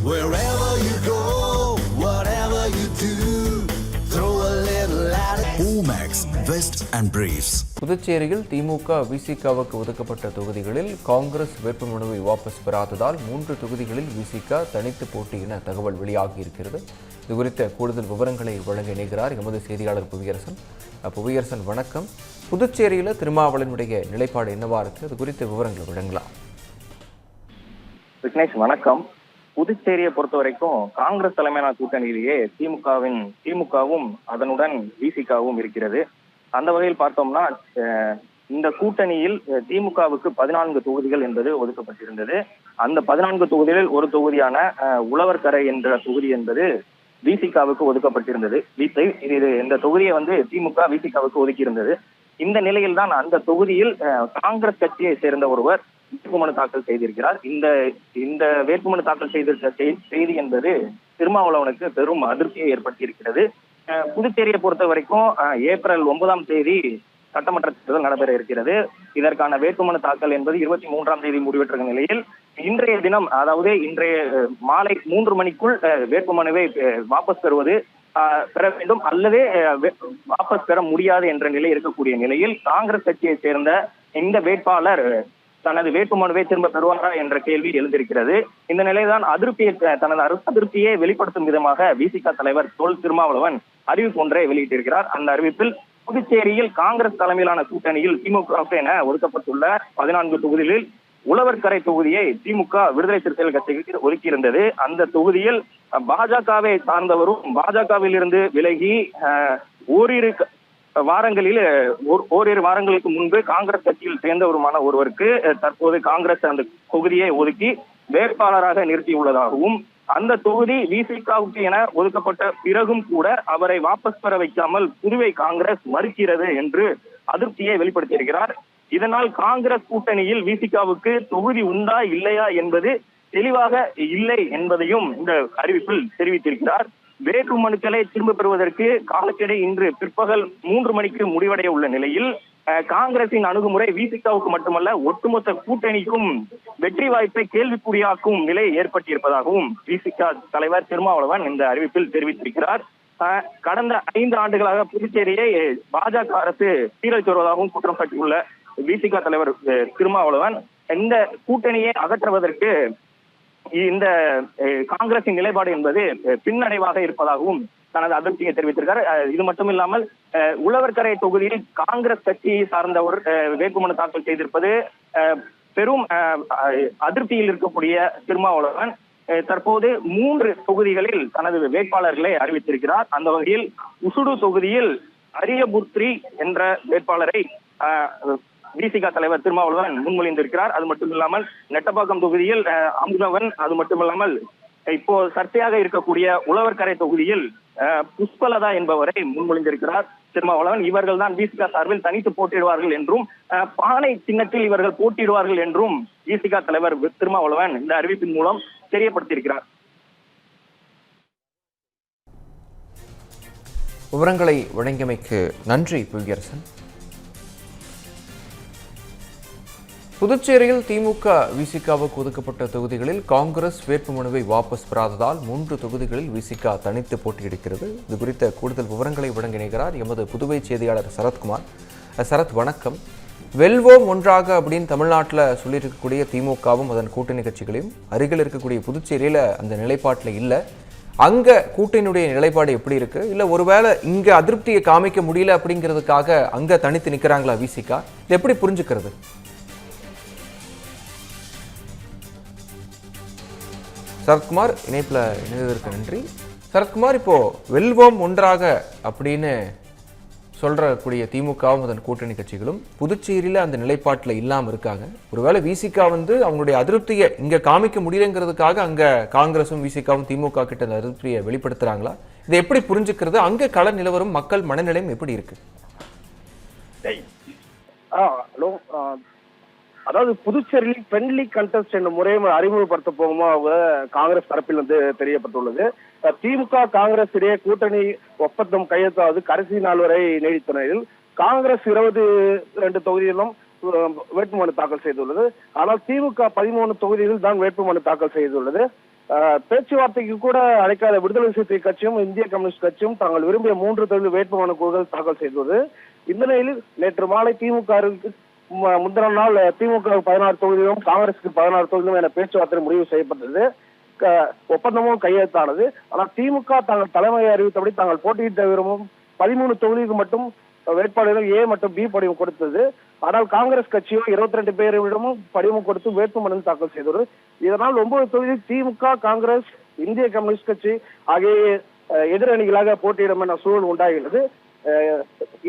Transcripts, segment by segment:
Wherever you go, whatever you do, throw a little at it. Omax, Vest and Briefs. புதுச்சேரியில் திமுக விசிகாவுக்கு ஒதுக்கப்பட்ட தொகுதிகளில் காங்கிரஸ் வேட்புமனுவை வாபஸ் பெறாததால் 3 தொகுதிகளில் விசிக தனித்து போட்டி என தகவல் வெளியாகியிருக்கிறது. இதுகுறித்த கூடுதல் விவரங்களை வழங்க இணைகிறார் எமது செய்தியாளர் புவியரசன். புவியரசன் வணக்கம். புதுச்சேரியில் திருமாவளவனுடைய நிலைப்பாடு என்னவா இருக்கு? அது குறித்த விவரங்களை வழங்கலாம். விக்னேஷ் வணக்கம். புதுச்சேரியை பொறுத்த வரைக்கும் காங்கிரஸ் தலைமையிலான கூட்டணியிலேயே திமுகவும் அதனுடன் விசிகாவும் இருக்கிறது. அந்த வகையில் பார்த்தோம்னா இந்த கூட்டணியில் திமுகவுக்கு 14 தொகுதிகள் என்பது ஒதுக்கப்பட்டிருந்தது. அந்த 14 தொகுதிகளில் ஒரு தொகுதியான உழவர்கரை என்ற தொகுதி என்பது விசிகாவுக்கு ஒதுக்கப்பட்டிருந்தது. இந்த தொகுதியை திமுக விசிகாவுக்கு ஒதுக்கியிருந்தது. இந்த நிலையில் தான் அந்த தொகுதியில் காங்கிரஸ் கட்சியை சேர்ந்த ஒருவர் வேட்புமனு தாக்கல் செய்திருக்கிறார். இந்த வேட்புமனு தாக்கல் செய்திருக்க செய்தி என்பது திருமாவளவனுக்கு பெரும் அதிருப்தியை ஏற்படுத்தியிருக்கிறது. புதுச்சேரியை பொறுத்த வரைக்கும் ஏப்ரல் 9ஆம் தேதி சட்டமன்ற தேர்தல் நடைபெற இருக்கிறது. இதற்கான வேட்புமனு தாக்கல் என்பது 23ஆம் தேதி முடிவெற்ற நிலையில் இன்றைய தினம், அதாவது இன்றைய மாலை 3 மணிக்குள் வேட்புமனுவை வாபஸ் பெற வேண்டும் அல்லது வாபஸ் பெற முடியாது என்ற நிலை இருக்கக்கூடிய நிலையில் காங்கிரஸ் கட்சியை சேர்ந்த இந்த வேட்பாளர் தனது வேட்புமனுவை திரும்ப பெறுவாரா என்ற கேள்வி எழுந்திருக்கிறது. இந்த நிலைதான் தனது அதிருப்தியை வெளிப்படுத்தும் விதமாக விசிக தலைவர் தொல் திருமாவளவன் அறிவிப்பு ஒன்றை வெளியிட்டிருக்கிறார். அந்த அறிவிப்பில் புதுச்சேரியில் காங்கிரஸ் தலைமையிலான கூட்டணியில் திமுக என ஒதுக்கப்பட்டுள்ள 14 தொகுதிகளில் உழவர்கரை தொகுதியை திமுக விடுதலை சிறுத்தைகள் கட்சிக்கு ஒதுக்கியிருந்தது. அந்த தொகுதியில் பாஜகவை சார்ந்தவரும் பாஜகவில் இருந்து விலகி ஓரிரு வாரங்களுக்கு முன்பு காங்கிரஸ் கட்சியில் சேர்ந்தவருமான ஒருவருக்கு தற்போது காங்கிரஸ் அந்த தொகுதியை ஒதுக்கி வேட்பாளராக நிறுத்தியுள்ளதாகவும், அந்த தொகுதி விசிகாவுக்கு என ஒதுக்கப்பட்ட பிறகும் கூட அவரை வாபஸ் பெற வைக்காமல் புதுவை காங்கிரஸ் மறுக்கிறது என்று அதிருப்தியை வெளிப்படுத்தியிருக்கிறார். இதனால் காங்கிரஸ் கூட்டணியில் விசிகாவுக்கு தொகுதி உண்டா இல்லையா என்பது தெளிவாக இல்லை என்பதையும் இந்த அறிவிப்பில் தெரிவித்திருக்கிறார். வேட்புமனுக்களை திரும்ப பெறுவதற்கு காலக்கெடு இன்று பிற்பகல் 3 மணிக்கு முடிவடைய உள்ள நிலையில் காங்கிரசின் அணுகுமுறை விசிகாவுக்கு மட்டுமல்ல ஒட்டுமொத்த கூட்டணிக்கும் வெற்றி வாய்ப்பை கேள்விக்குறியாக்கும் நிலை ஏற்பட்டிருப்பதாகவும் விசிக தலைவர் திருமாவளவன் இந்த அறிவிப்பில் தெரிவித்திருக்கிறார். கடந்த 5 ஆண்டுகளாக புதுச்சேரியை பாஜக அரசு சீரழித்து வருவதாகவும் குற்றம் சாட்டியுள்ள விசிக தலைவர் திருமாவளவன் இந்த கூட்டணியை அகற்றுவதற்கு இந்த காங்கிரசின் நிலைப்பாடு என்பது பின்னடைவாக இருப்பதாகவும் தனது அதிருப்தியை தெரிவித்திருக்கார். இது மட்டும் இல்லாமல் உழவர்கரை தொகுதியில் காங்கிரஸ் கட்சியை சார்ந்தவர் வேட்புமனு தாக்கல் செய்திருப்பது பெரும் அதிருப்தியில் இருக்கக்கூடிய திருமாவளவன் தற்போது 3 தொகுதிகளில் தனது வேட்பாளர்களை அறிவித்திருக்கிறார். அந்த வகையில் உசுடு தொகுதியில் அரியபுத்ரி என்ற வேட்பாளரை விசிக தலைவர் திருமாவளவன் முன்மொழிந்திருக்கிறார். அது மட்டும் இல்லாமல் நெட்டப்பாக்கம் தொகுதியில் அமுதவன், அது மட்டும் இல்லாமல் இப்போ சர்ச்சையாக இருக்கக்கூடிய உழவர்கரை தொகுதியில் புஷ்பலதா என்பவரை முன்மொழிந்திருக்கிறார் திருமாவளவன். இவர்கள் தான் விசிக சார்பில் தனித்து போட்டியிடுவார்கள் என்றும் பானை சின்னத்தில் இவர்கள் போட்டியிடுவார்கள் என்றும் விசிக தலைவர் திருமாவளவன் இந்த அறிவிப்பின் மூலம் தெரியப்படுத்தியிருக்கிறார். விவரங்களை வழங்கியமைக்கு நன்றி புவியரசன். புதுச்சேரியில் திமுக விசிகாவுக்கு ஒதுக்கப்பட்ட தொகுதிகளில் காங்கிரஸ் வேட்புமனுவை வாபஸ் பெறாததால் 3 தொகுதிகளில் விசிக தனித்து போட்டியிடுகிறது. இது குறித்த கூடுதல் விவரங்களை வழங்க இணைகிறார் எமது புதுவை செய்தியாளர் சரத்குமார். சரத் வணக்கம். வெல்வோம் ஒன்றாக அப்படின்னு தமிழ்நாட்டில் சொல்லியிருக்கக்கூடிய திமுகவும் அதன் கூட்டணி கட்சிகளையும் அருகில் இருக்கக்கூடிய புதுச்சேரியில் அந்த நிலைப்பாட்டில் இல்லை. அங்கே கூட்டணியுடைய நிலைப்பாடு எப்படி இருக்கு? இல்லை ஒருவேளை இங்கே அதிருப்தியை காமிக்க முடியல அப்படிங்கிறதுக்காக அங்கே தனித்து நிற்கிறாங்களா விசிக? இது எப்படி புரிஞ்சுக்கிறது? சரத்குமார் இணைப்பில் இணைந்ததற்கு நன்றி. சரத்குமார், இப்போ வெல்வோம் ஒன்றாக அப்படின்னு சொல்றக்கூடிய திமுகவும் அதன் கூட்டணி கட்சிகளும் புதுச்சேரியில் அந்த நிலைப்பாட்டில் இல்லாமல் இருக்காங்க. ஒருவேளை விசிக அவங்களுடைய அதிருப்தியை இங்கே காமிக்க முடியலங்கிறதுக்காக அங்கே காங்கிரஸும் விசிகவும் திமுக கிட்ட அந்த அதிருப்தியை வெளிப்படுத்துறாங்களா? இதை எப்படி புரிஞ்சுக்கிறது? அங்கே கள நிலவரம் மக்கள் மனநிலையும் எப்படி இருக்கு? அதாவது புதுச்சேரியில் ஃப்ரெண்ட்லி கண்டெஸ்ட் என்ற முறையை அறிமுகப்படுத்த போகுமா காங்கிரஸ் தரப்பில் தெரியப்பட்டுள்ளது. திமுக காங்கிரஸ் இடையே கூட்டணி ஒப்பந்தம் கையெழுத்தாவது கடைசி நாள் வரை நீடித்த நிலையில் காங்கிரஸ் 22 தொகுதியிலும் வேட்புமனு தாக்கல் செய்துள்ளது. ஆனால் திமுக 13 தொகுதியில் தான் வேட்புமனு தாக்கல் செய்துள்ளது. பேச்சுவார்த்தைக்கு கூட அழைக்காத விடுதலை சிறுத்தை கட்சியும் இந்திய கம்யூனிஸ்ட் கட்சியும் தாங்கள் விரும்பிய 3 தொகுதி வேட்புமனு குழுக்கள் தாக்கல் செய்தது. இந்த நிலையில் நேற்று மாலை திமுக முந்தின நாள் திமுக 16 தொகுதிகளும் காங்கிரசுக்கு 16 தொகுதிகளும் என பேச்சுவார்த்தை முடிவு செய்யப்பட்டது. ஒப்பந்தமும் கையெழுத்தானது. ஆனால் திமுக தாங்கள் தலைமையை அறிவித்தபடி தாங்கள் போட்டியிட்ட விரும்பும் 13 தொகுதிக்கு மட்டும் வேட்பாளர்கள் A மற்றும் B படிவம் கொடுத்தது. ஆனால் காங்கிரஸ் கட்சியோ 22 பேரிடமும் படிவம் கொடுத்து வேட்புமனு தாக்கல் செய்தது. இதனால் 9 தொகுதி திமுக, காங்கிரஸ், இந்திய கம்யூனிஸ்ட் கட்சி ஆகிய எதிரணிகளாக போட்டியிடும் என சூழல் உண்டாகிறது.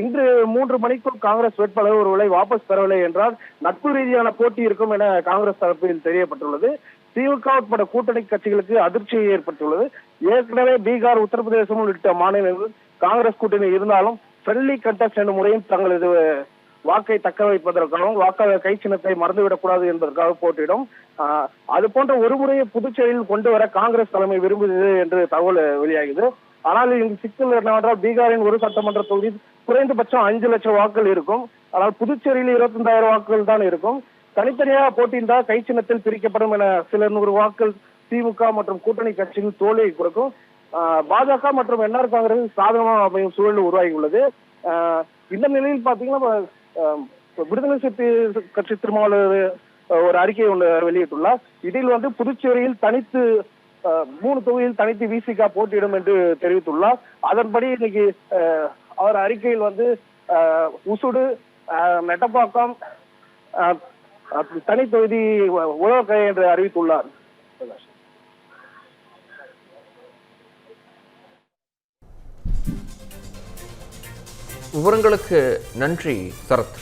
இன்று 3 மணிக்குள் காங்கிரஸ் வேட்பாளர் ஒருவேளை வாபஸ் பெறவில்லை என்றால் நட்பு ரீதியான போட்டி இருக்கும் என காங்கிரஸ் தரப்பில் தெரியப்பட்டுள்ளது. திமுக உட்பட கூட்டணி கட்சிகளுக்கு அதிர்ச்சி ஏற்பட்டுள்ளது. ஏற்கனவே பீகார், உத்தரப்பிரதேசம் உள்ளிட்ட மாநிலங்கள் காங்கிரஸ் கூட்டணி இருந்தாலும் ஃப்ரெண்ட்லி கண்டெஸ்ட் என்ற முறையும் தங்களது வாக்கை தக்க வைப்பதற்காகவும் வாக்காளர் கை சின்னத்தை மறந்துவிடக்கூடாது என்பதற்காக போட்டியிடும். அது போன்ற ஒரு முறையை புதுச்சேரியில் கொண்டு வர காங்கிரஸ் தலைமை விரும்புகிறது என்று தகவல் வெளியாகுது. ஆனால் இங்கு சிக்கல் என்னவென்றால் பீகாரின் ஒரு சட்டமன்ற தொகுதி குறைந்தபட்சம் 5 லட்சம் வாக்குகள் இருக்கும். ஆனால் புதுச்சேரியில் 25,000 வாக்குகள் தான் இருக்கும். தனித்தனியாக போட்டியிட்டால் கை சின்னத்தில் பிரிக்கப்படும் என சில 100 வாக்குகள் திமுக மற்றும் கூட்டணி கட்சிகள் தோல்வியை கொடுக்கும். பாஜக மற்றும் என்ஆர் காங்கிரஸ் சாதகமாக அமையும் சூழல் உருவாகி உள்ளது. இந்த நிலையில் பாத்தீங்கன்னா விடுதலை சிறுத்தை கட்சி திருமாவளவர் ஒரு அறிக்கை ஒன்று வெளியிட்டுள்ளார். இதில் புதுச்சேரியில் தனித்து 3 தொகுதியில் தனித்து விசிக போட்டியிடும் என்று தெரிவித்துள்ளார். அதன்படி இன்னைக்கு அவர் அறிக்கையில் உசுடு, நெட்டப்பாக்கம் தனி தொகுதி உழவக்கை என்று அறிவித்துள்ளார். விவரங்களுக்கு நன்றி சரத்.